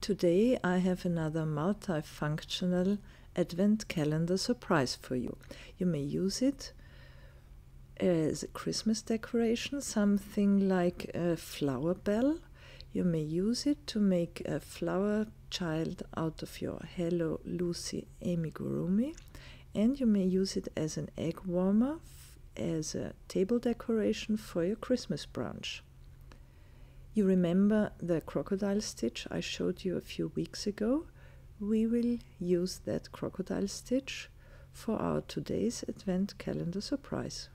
Today I have another multifunctional advent calendar surprise for you. You may use it as a Christmas decoration, something like a flower bell. You may use it to make a flower child out of your Hello Lucy Amigurumi, and you may use it as an egg warmer, as a table decoration for your Christmas brunch. You remember the crocodile stitch I showed you a few weeks ago? We will use that crocodile stitch for our today's advent calendar surprise.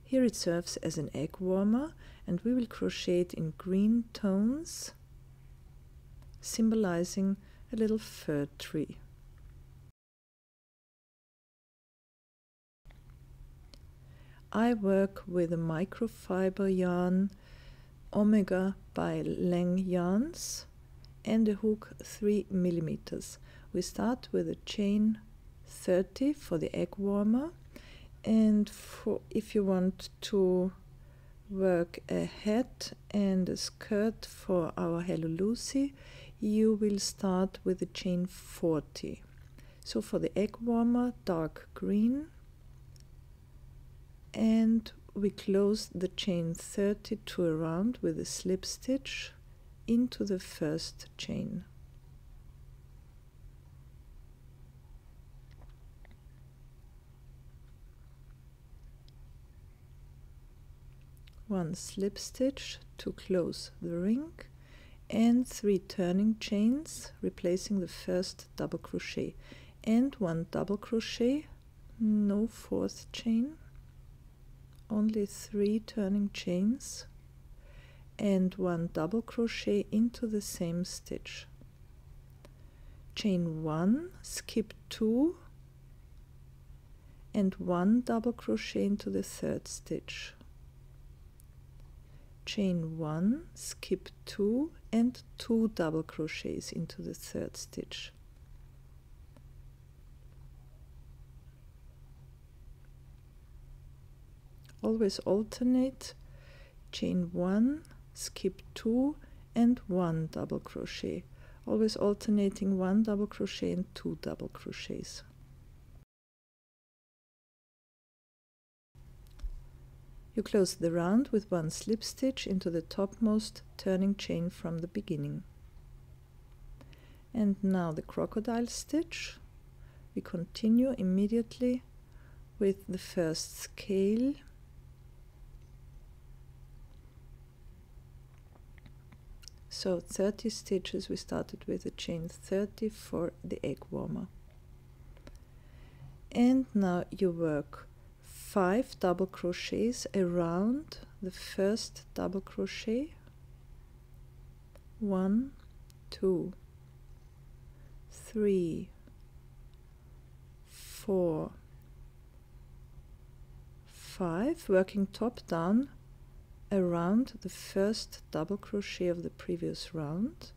Here it serves as an egg warmer, and we will crochet it in green tones, symbolizing a little fir tree. I work with a microfiber yarn, Omega by Lang yarns, and a hook 3 mm. We start with a chain 30 for the egg warmer, and if you want to work a hat and a skirt for our Hello Lucy, you will start with a chain 40. So for the egg warmer, dark green, and we close the chain 32 around with a slip stitch into the first chain. One slip stitch to close the ring, and 3 turning chains replacing the first double crochet, and 1 double crochet, no 4th chain, only 3 turning chains, and 1 double crochet into the same stitch. Chain 1, skip 2, and 1 double crochet into the 3rd stitch. Chain 1, skip 2, and 2 double crochets into the 3rd stitch. Always alternate chain 1, skip 2, and 1 double crochet. Always alternating 1 double crochet and 2 double crochets. You close the round with 1 slip stitch into the topmost turning chain from the beginning. And now the crocodile stitch. We continue immediately with the first scale. So 30 stitches, we started with a chain 30 for the egg warmer. And now you work 5 double crochets around the first double crochet. 1, 2, 3, 4, 5, working top down around the first double crochet of the previous round.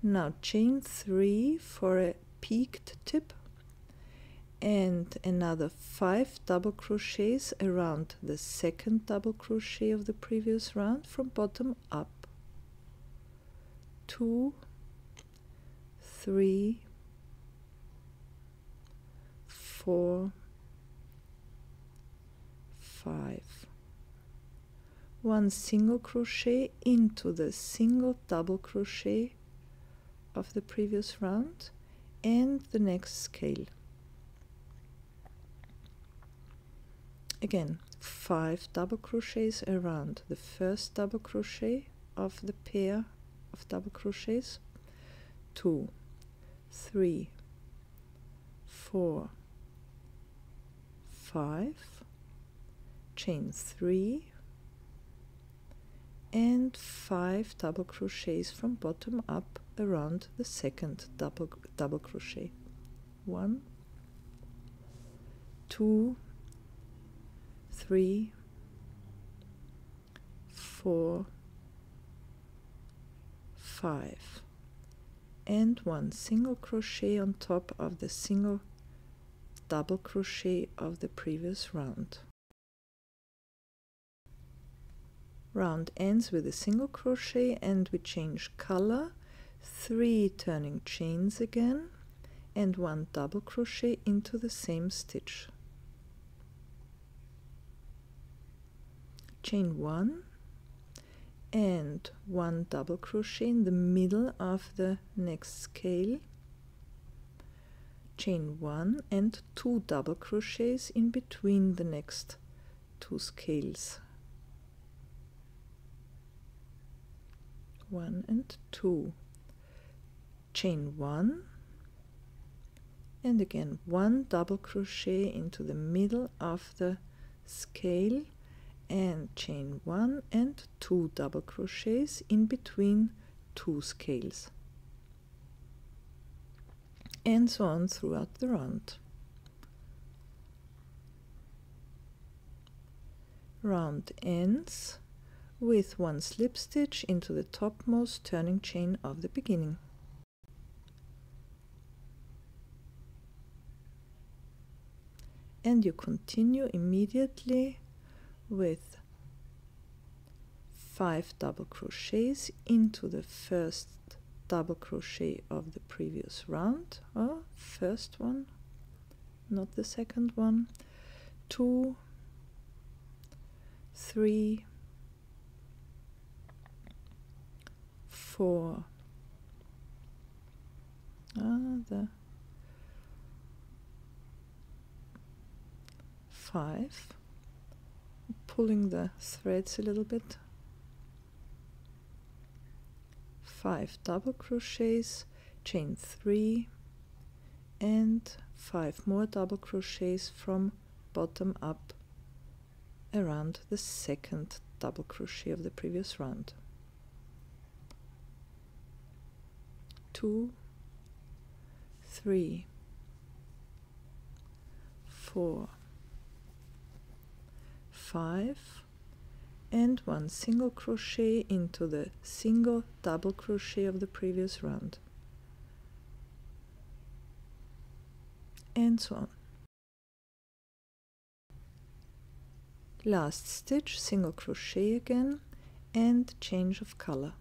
Now chain 3 for a peaked tip, and another 5 double crochets around the second double crochet of the previous round from bottom up. 2, 3, 4, 5. 1 single crochet into the single double crochet of the previous round and the next scale. Again, 5 double crochets around the first double crochet of the pair of double crochets. 2, 3, 4, 5, chain 3, and 5 double crochets from bottom up around the second double crochet. 1, 2, 3, 4, 5, and 1 single crochet on top of the single double crochet of the previous round. round ends with a single crochet, and we change color, 3 turning chains again, and 1 double crochet into the same stitch. Chain 1 and 1 double crochet in the middle of the next scale, chain 1 and 2 double crochets in between the next 2 scales, 1 and 2, chain 1 and again 1 double crochet into the middle of the scale, and chain 1 and 2 double crochets in between 2 scales, and so on throughout the round. Round ends with 1 slip stitch into the topmost turning chain of the beginning. And you continue immediately with 5 double crochets into the first double crochet of the previous round, or first one, not the second one, 2, 3, 4, the 5, pulling the threads a little bit, 5 double crochets, chain 3 and 5 more double crochets from bottom up around the second double crochet of the previous round. 2, 3, 4, 5, and 1 single crochet into the single double crochet of the previous round, and so on. Last stitch, single crochet again, and change of color.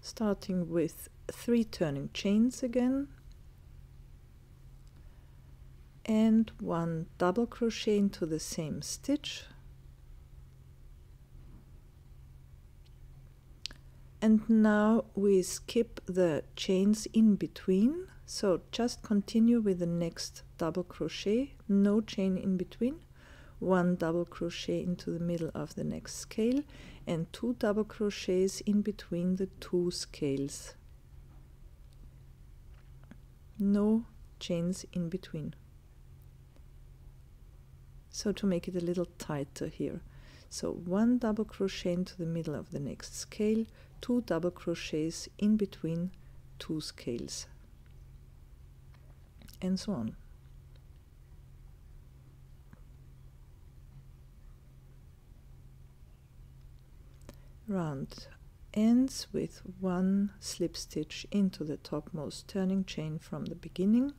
Starting with 3 turning chains again, and 1 double crochet into the same stitch, and now we skip the chains in between, so just continue with the next double crochet, no chain in between, 1 double crochet into the middle of the next scale, and 2 double crochets in between the 2 scales, no chains in between. So to make it a little tighter here, so 1 double crochet into the middle of the next scale, 2 double crochets in between 2 scales, and so on. Round ends with 1 slip stitch into the topmost turning chain from the beginning,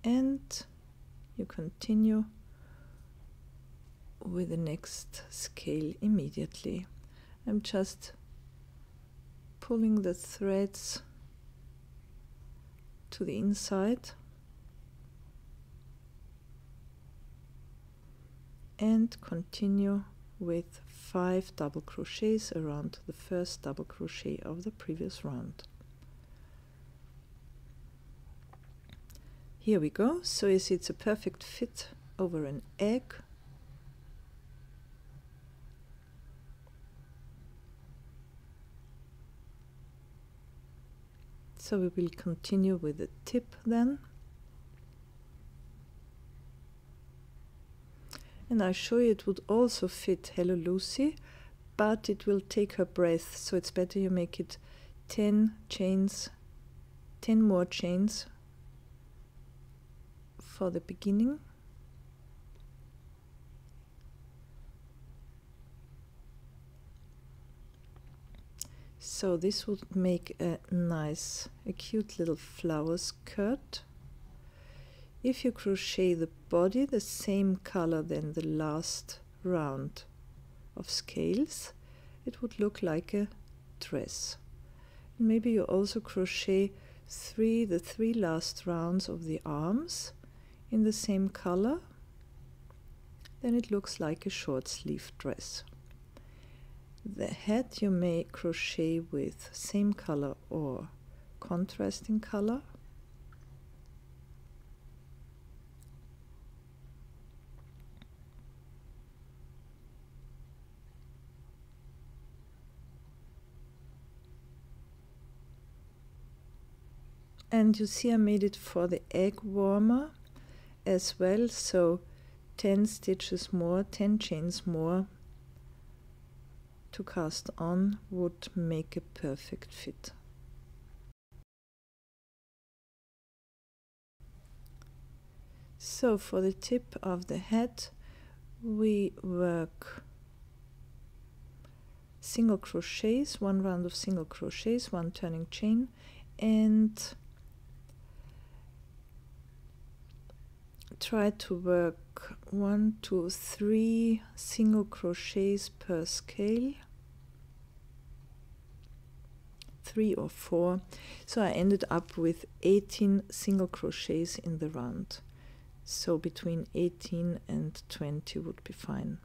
and you continue with the next scale immediately. I'm just pulling the threads to the inside and continue with 5 double crochets around the first double crochet of the previous round. Here we go. So you see it's a perfect fit over an egg. So we will continue with the tip then. And I show you it would also fit Hello Lucy, but it will take her breath, so it's better you make it 10 chains, 10 more chains for the beginning. So this would make a nice, a cute little flower skirt. If you crochet the body the same color than the last round of scales, it would look like a dress. Maybe you also crochet the three last rounds of the arms in the same color, then it looks like a short sleeve dress. The head you may crochet with same color or contrasting color. And you see I made it for the egg warmer as well, so 10 stitches more, 10 chains more to cast on would make a perfect fit. So for the tip of the head we work single crochets, one round of single crochets, one turning chain, and try to work 1, 2, 3 single crochets per scale, 3 or 4. So I ended up with 18 single crochets in the round. So between 18 and 20 would be fine,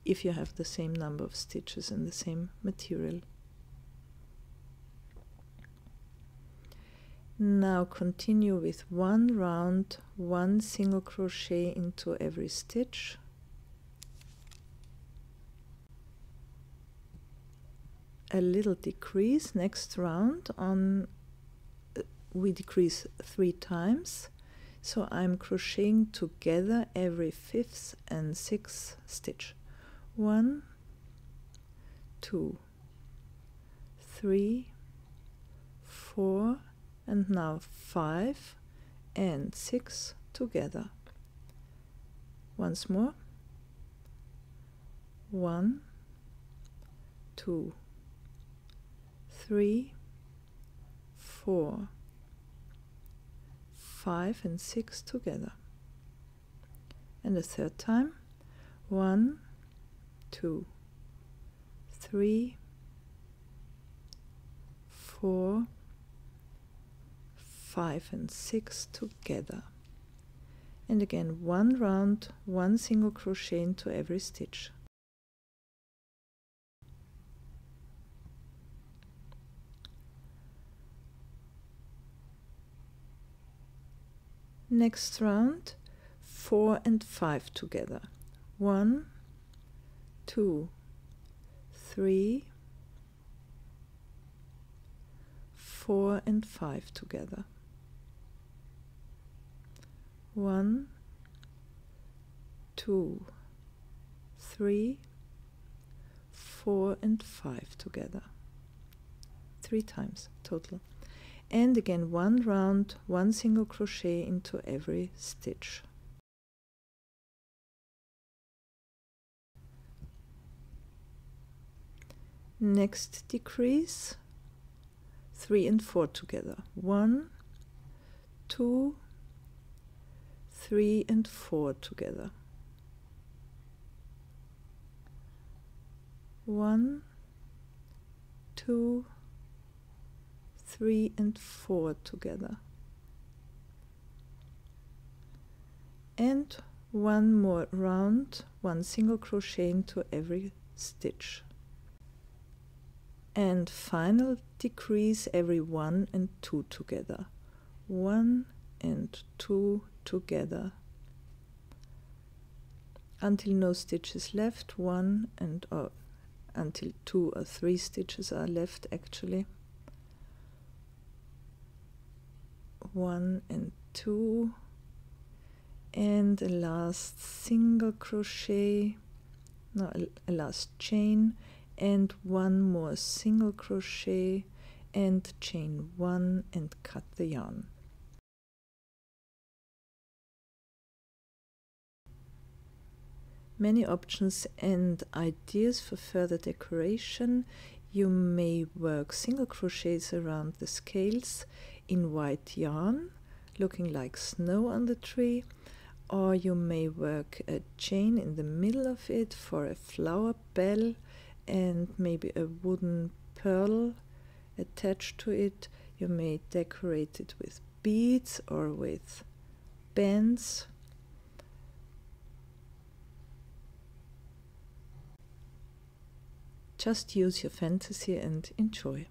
if you have the same number of stitches and the same material. Now continue with one round, one single crochet into every stitch. A little decrease next round on we decrease 3 times, so I'm crocheting together every 5th and 6th stitch. 1, 2, 3, 4, and now 5 and 6 together. Once more. 1, 2, 3, 4, 5 and 6 together. And a third time. 1, 2, 3, 4, 5 and 6 together. And again, one round, one single crochet into every stitch. Next round, 4 and 5 together. 1, 2, 3, 4 and 5 together. 1, 2, 3, 4 and 5 together. 3 times total. And again, one round, one single crochet into every stitch. Next decrease, 3 and 4 together. 1, 2, 3 and 4 together. 1, 2, 3 and 4 together. And one more round, one single crochet into every stitch. And final decrease every 1 and 2 together. 1 and 2 together until no stitches left, until 2 or 3 stitches are left actually. 1 and 2, and a last single crochet, a last chain, and one more single crochet and chain 1 and cut the yarn. Many options and ideas for further decoration. You may work single crochets around the scales in white yarn, looking like snow on the tree, or you may work a chain in the middle of it for a flower bell and maybe a wooden pearl attached to it. You may decorate it with beads or with bands. Just use your fantasy and enjoy.